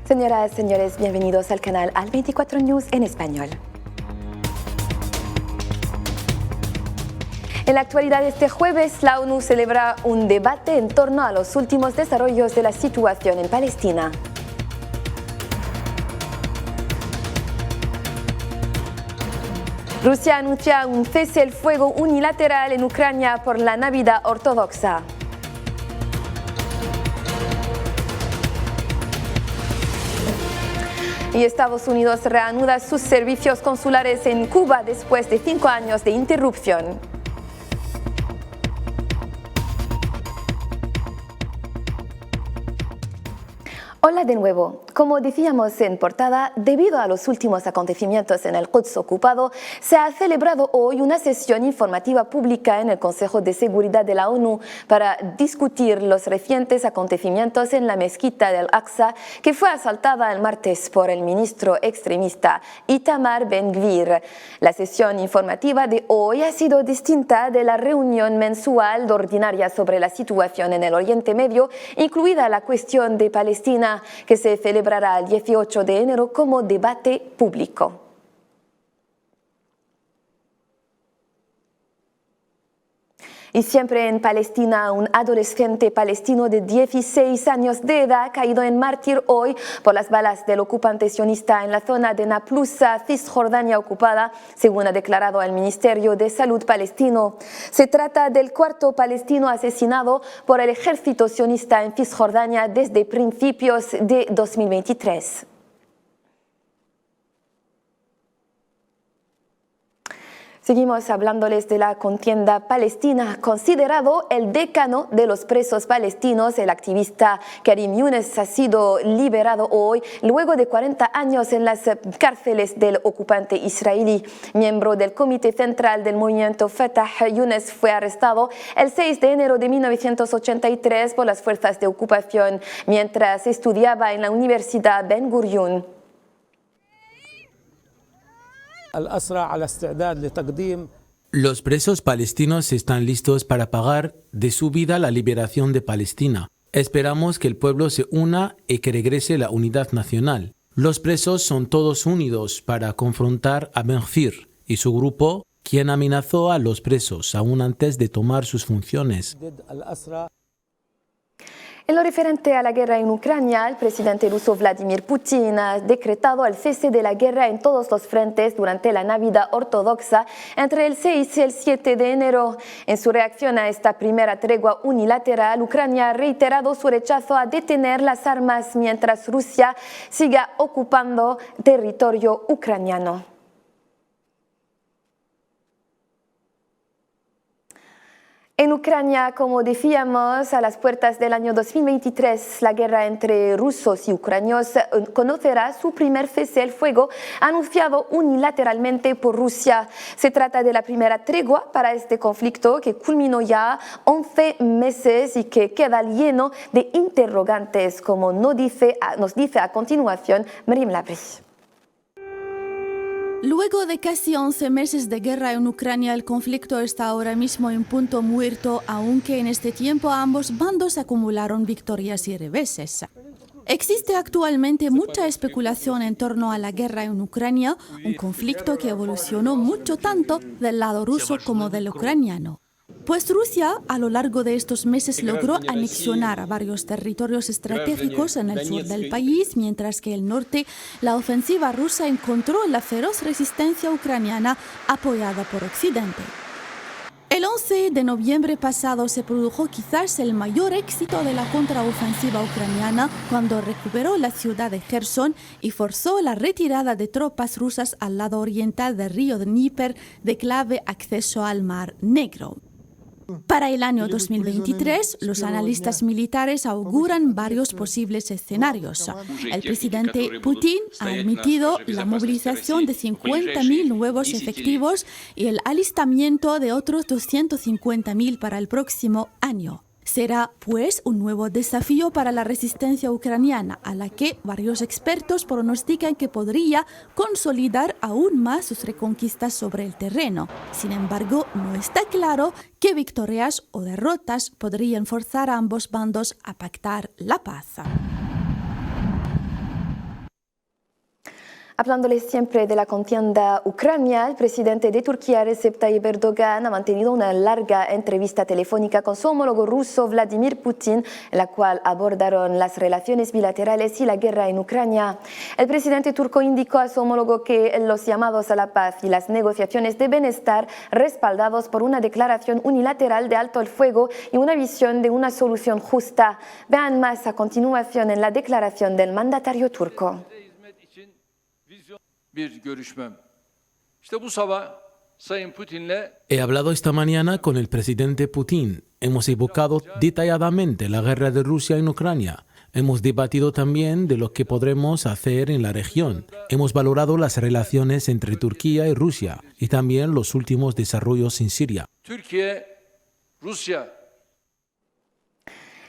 Señoras, señores, bienvenidos al canal Al 24 News en español. En la actualidad, este jueves, la ONU celebra un debate en torno a los últimos desarrollos de la situación en Palestina. Rusia anuncia un cese el fuego unilateral en Ucrania por la Navidad ortodoxa. Y Estados Unidos reanuda sus servicios consulares en Cuba después de 5 años de interrupción. Hola de nuevo. Como decíamos en portada, debido a los últimos acontecimientos en el Quds ocupado, se ha celebrado hoy una sesión informativa pública en el Consejo de Seguridad de la ONU para discutir los recientes acontecimientos en la mezquita del Aqsa, que fue asaltada el martes por el ministro extremista Itamar Ben-Gvir. La sesión informativa de hoy ha sido distinta de la reunión mensual ordinaria sobre la situación en el Oriente Medio, incluida la cuestión de Palestina, que se celebrará el 18 de enero como debate público. Y siempre en Palestina, un adolescente palestino de 16 años de edad ha caído en mártir hoy por las balas del ocupante sionista en la zona de Naplusa, Cisjordania ocupada, según ha declarado el Ministerio de Salud palestino. Se trata del cuarto palestino asesinado por el ejército sionista en Cisjordania desde principios de 2023. Seguimos hablándoles de la contienda palestina. Considerado el decano de los presos palestinos, el activista Karim Younes ha sido liberado hoy luego de 40 años en las cárceles del ocupante israelí. Miembro del Comité Central del Movimiento Fatah, Younes fue arrestado el 6 de enero de 1983 por las fuerzas de ocupación mientras estudiaba en la Universidad Ben Gurion. Los presos palestinos están listos para pagar de su vida la liberación de Palestina. Esperamos que el pueblo se una y que regrese la unidad nacional. Los presos son todos unidos para confrontar a Ben-Gvir y su grupo, quien amenazó a los presos aún antes de tomar sus funciones. En lo referente a la guerra en Ucrania, el presidente ruso Vladimir Putin ha decretado el cese de la guerra en todos los frentes durante la Navidad ortodoxa entre el 6 y el 7 de enero. En su reacción a esta primera tregua unilateral, Ucrania ha reiterado su rechazo a detener las armas mientras Rusia siga ocupando territorio ucraniano. En Ucrania, como decíamos, a las puertas del año 2023, la guerra entre rusos y ucranianos conocerá su primer cese el fuego anunciado unilateralmente por Rusia. Se trata de la primera tregua para este conflicto que culminó ya 11 meses y que queda lleno de interrogantes, como nos dice a continuación Miriam Labri. Luego de casi 11 meses de guerra en Ucrania, el conflicto está ahora mismo en punto muerto, aunque en este tiempo ambos bandos acumularon victorias y reveses. Existe actualmente mucha especulación en torno a la guerra en Ucrania, un conflicto que evolucionó mucho tanto del lado ruso como del ucraniano. Pues Rusia, a lo largo de estos meses, logró anexionar a varios territorios estratégicos en el sur del país, mientras que el norte, la ofensiva rusa encontró la feroz resistencia ucraniana apoyada por Occidente. El 11 de noviembre pasado se produjo quizás el mayor éxito de la contraofensiva ucraniana cuando recuperó la ciudad de Kherson y forzó la retirada de tropas rusas al lado oriental del río Dnieper, de clave acceso al Mar Negro. Para el año 2023, los analistas militares auguran varios posibles escenarios. El presidente Putin ha admitido la movilización de 50.000 nuevos efectivos y el alistamiento de otros 250.000 para el próximo año. Será, pues, un nuevo desafío para la resistencia ucraniana, a la que varios expertos pronostican que podría consolidar aún más sus reconquistas sobre el terreno. Sin embargo, no está claro qué victorias o derrotas podrían forzar a ambos bandos a pactar la paz. Hablándole siempre de la contienda ucrania, el presidente de Turquía, Recep Tayyip Erdogan, ha mantenido una larga entrevista telefónica con su homólogo ruso, Vladimir Putin, en la cual abordaron las relaciones bilaterales y la guerra en Ucrania. El presidente turco indicó a su homólogo que los llamados a la paz y las negociaciones deben estar respaldados por una declaración unilateral de alto el fuego y una visión de una solución justa. Vean más a continuación en la declaración del mandatario turco. He hablado esta mañana con el presidente Putin. Hemos evocado detalladamente la guerra de Rusia en Ucrania. Hemos debatido también de lo que podremos hacer en la región. Hemos valorado las relaciones entre Turquía y Rusia y también los últimos desarrollos en Siria.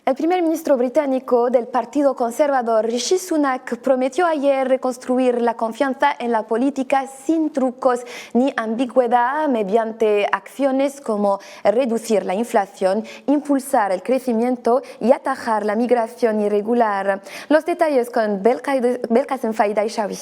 El primer ministro británico del Partido Conservador, Rishi Sunak, prometió ayer reconstruir la confianza en la política sin trucos ni ambigüedad mediante acciones como reducir la inflación, impulsar el crecimiento y atajar la migración irregular. Los detalles con Belkacem Faidaishawi.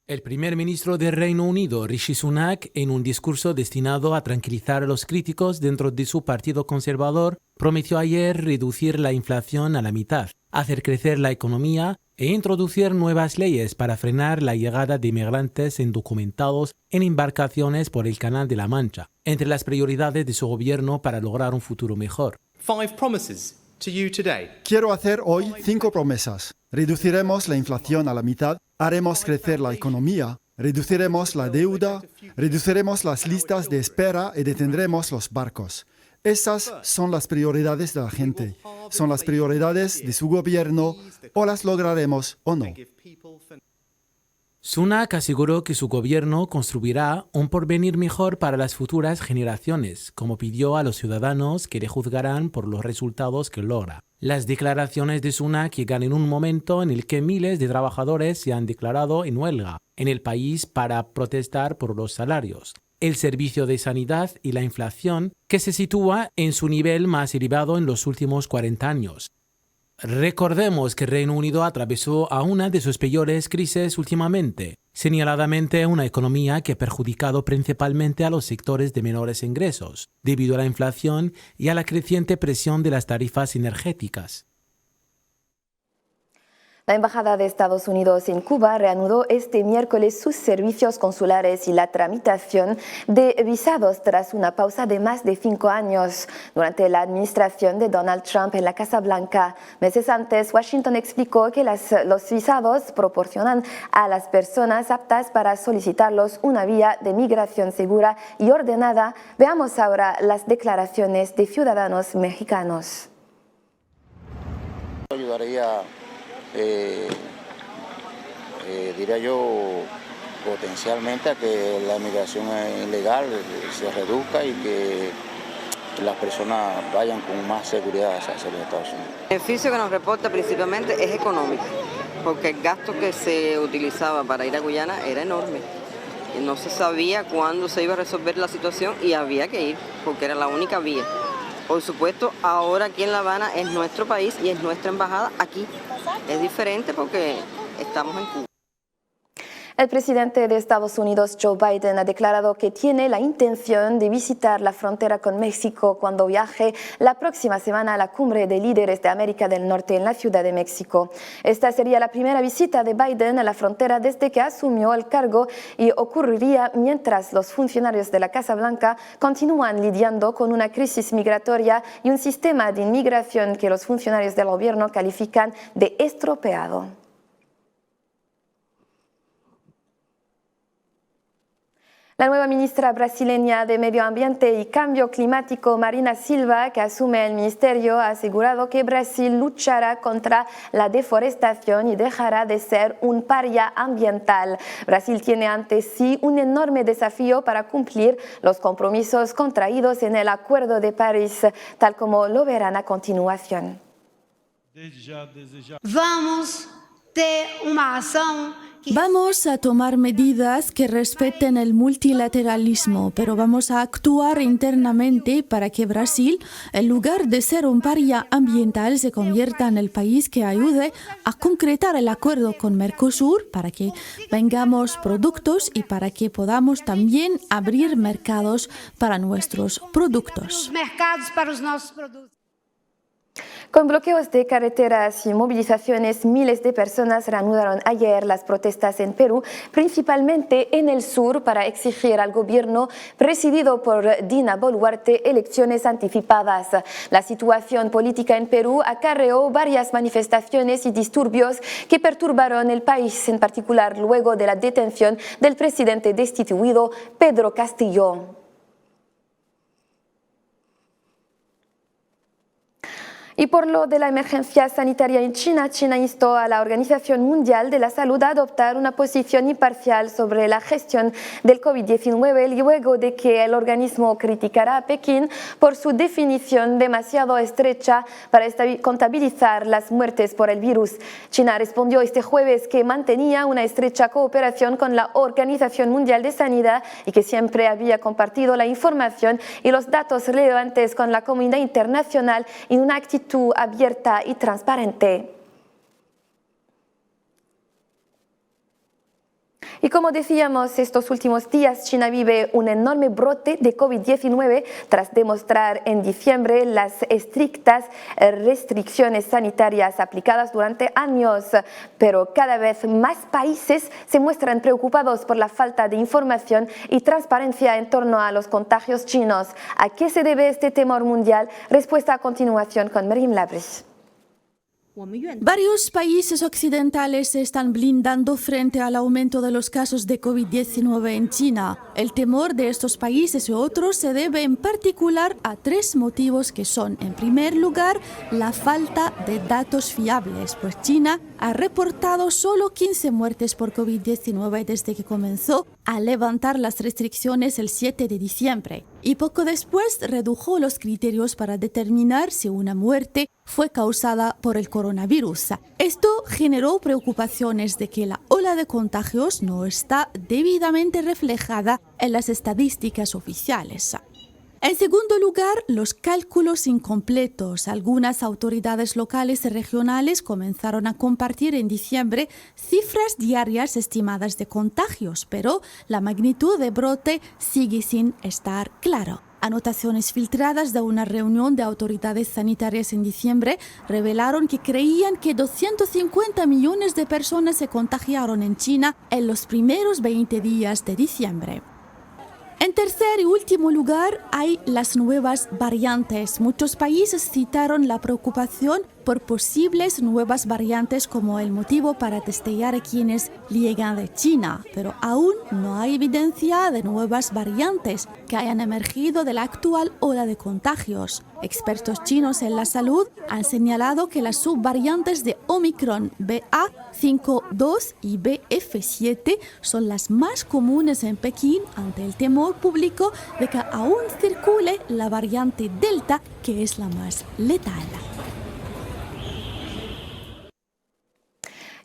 El primer ministro del Reino Unido, Rishi Sunak, en un discurso destinado a tranquilizar a los críticos dentro de su partido conservador, prometió ayer reducir la inflación a la mitad, hacer crecer la economía e introducir nuevas leyes para frenar la llegada de inmigrantes indocumentados en embarcaciones por el Canal de la Mancha, entre las prioridades de su gobierno para lograr un futuro mejor. Quiero hacer hoy 5 promesas. Reduciremos la inflación a la mitad, haremos crecer la economía, reduciremos la deuda, reduciremos las listas de espera y detendremos los barcos. Esas son las prioridades de la gente, son las prioridades de su gobierno, o las lograremos o no. Sunak aseguró que su gobierno construirá un porvenir mejor para las futuras generaciones, como pidió a los ciudadanos que le juzgarán por los resultados que logra. Las declaraciones de Sunak llegan en un momento en el que miles de trabajadores se han declarado en huelga en el país para protestar por los salarios, el servicio de sanidad y la inflación, que se sitúa en su nivel más elevado en los últimos 40 años. Recordemos que el Reino Unido atravesó a una de sus peores crisis últimamente, señaladamente una economía que ha perjudicado principalmente a los sectores de menores ingresos, debido a la inflación y a la creciente presión de las tarifas energéticas. La Embajada de Estados Unidos en Cuba reanudó este miércoles sus servicios consulares y la tramitación de visados tras una pausa de más de 5 años durante la administración de Donald Trump en la Casa Blanca. Meses antes, Washington explicó que los visados proporcionan a las personas aptas para solicitarlos una vía de migración segura y ordenada. Veamos ahora las declaraciones de ciudadanos mexicanos. Diría yo potencialmente a que la migración ilegal se reduzca y que las personas vayan con más seguridad hacia los Estados Unidos. El beneficio que nos reporta principalmente es económico, porque el gasto que se utilizaba para ir a Guyana era enorme. Y no se sabía cuándo se iba a resolver la situación y había que ir, porque era la única vía. Por supuesto, ahora aquí en La Habana es nuestro país y es nuestra embajada aquí. Es diferente porque estamos en Cuba. El presidente de Estados Unidos, Joe Biden, ha declarado que tiene la intención de visitar la frontera con México cuando viaje la próxima semana a la cumbre de líderes de América del Norte en la Ciudad de México. Esta sería la primera visita de Biden a la frontera desde que asumió el cargo y ocurriría mientras los funcionarios de la Casa Blanca continúan lidiando con una crisis migratoria y un sistema de inmigración que los funcionarios del gobierno califican de estropeado. La nueva ministra brasileña de Medio Ambiente y Cambio Climático, Marina Silva, que asume el ministerio, ha asegurado que Brasil luchará contra la deforestación y dejará de ser un paria ambiental. Brasil tiene ante sí un enorme desafío para cumplir los compromisos contraídos en el Acuerdo de París, tal como lo verán a continuación. Vamos ter uma ação Vamos a tomar medidas que respeten el multilateralismo, pero vamos a actuar internamente para que Brasil, en lugar de ser un paria ambiental, se convierta en el país que ayude a concretar el acuerdo con Mercosur para que vengamos productos y para que podamos también abrir mercados para nuestros productos. Con bloqueos de carreteras y movilizaciones, miles de personas reanudaron ayer las protestas en Perú, principalmente en el sur, para exigir al gobierno presidido por Dina Boluarte elecciones anticipadas. La situación política en Perú acarreó varias manifestaciones y disturbios que perturbaron el país, en particular luego de la detención del presidente destituido Pedro Castillo. Y por lo de la emergencia sanitaria en China, China instó a la Organización Mundial de la Salud a adoptar una posición imparcial sobre la gestión del COVID-19 luego de que el organismo criticara a Pekín por su definición demasiado estrecha para contabilizar las muertes por el virus. China respondió este jueves que mantenía una estrecha cooperación con la Organización Mundial de Sanidad y que siempre había compartido la información y los datos relevantes con la comunidad internacional en una actitud abierta y transparente. Y como decíamos, estos últimos días China vive un enorme brote de COVID-19 tras demostrar en diciembre las estrictas restricciones sanitarias aplicadas durante años. Pero cada vez más países se muestran preocupados por la falta de información y transparencia en torno a los contagios chinos. ¿A qué se debe este temor mundial? Respuesta a continuación con Merim Labri. Varios países occidentales se están blindando frente al aumento de los casos de COVID-19 en China. El temor de estos países y otros se debe en particular a tres motivos que son, en primer lugar, la falta de datos fiables, pues China ha reportado solo 15 muertes por COVID-19 desde que comenzó a levantar las restricciones el 7 de diciembre. Y poco después redujo los criterios para determinar si una muerte fue causada por el coronavirus. Esto generó preocupaciones de que la ola de contagios no está debidamente reflejada en las estadísticas oficiales. En segundo lugar, los cálculos incompletos. Algunas autoridades locales y regionales comenzaron a compartir en diciembre cifras diarias estimadas de contagios, pero la magnitud de brote sigue sin estar claro. Anotaciones filtradas de una reunión de autoridades sanitarias en diciembre revelaron que creían que 250 millones de personas se contagiaron en China en los primeros 20 días de diciembre. En tercer y último lugar, hay las nuevas variantes. Muchos países citaron la preocupación por posibles nuevas variantes como el motivo para testear a quienes llegan de China, pero aún no hay evidencia de nuevas variantes que hayan emergido de la actual ola de contagios. Expertos chinos en la salud han señalado que las subvariantes de Omicron BA.5.2 y BF.7 son las más comunes en Pekín ante el temor público de que aún circule la variante Delta, que es la más letal.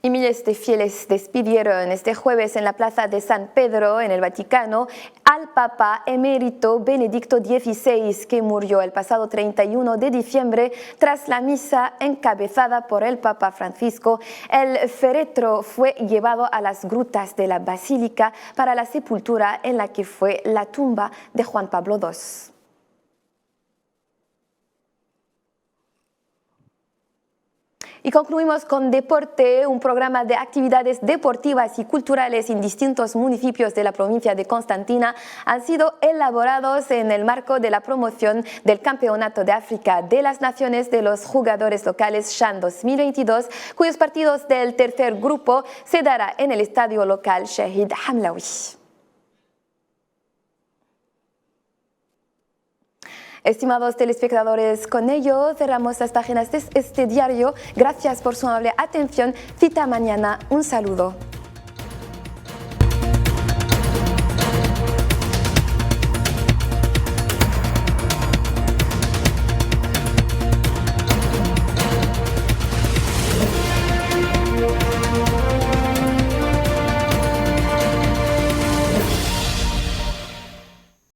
Y miles de fieles despidieron este jueves en la Plaza de San Pedro, en el Vaticano, al Papa emérito Benedicto XVI, que murió el pasado 31 de diciembre tras la misa encabezada por el Papa Francisco. El féretro fue llevado a las grutas de la Basílica para la sepultura en la que fue la tumba de Juan Pablo II. Y concluimos con deporte, un programa de actividades deportivas y culturales en distintos municipios de la provincia de Constantina han sido elaborados en el marco de la promoción del Campeonato de África de las Naciones de los Jugadores Locales CHAN 2022, cuyos partidos del tercer grupo se dará en el estadio local Shahid Hamlawi. Estimados telespectadores, con ello cerramos las páginas de este diario. Gracias por su amable atención. Cita mañana. Un saludo.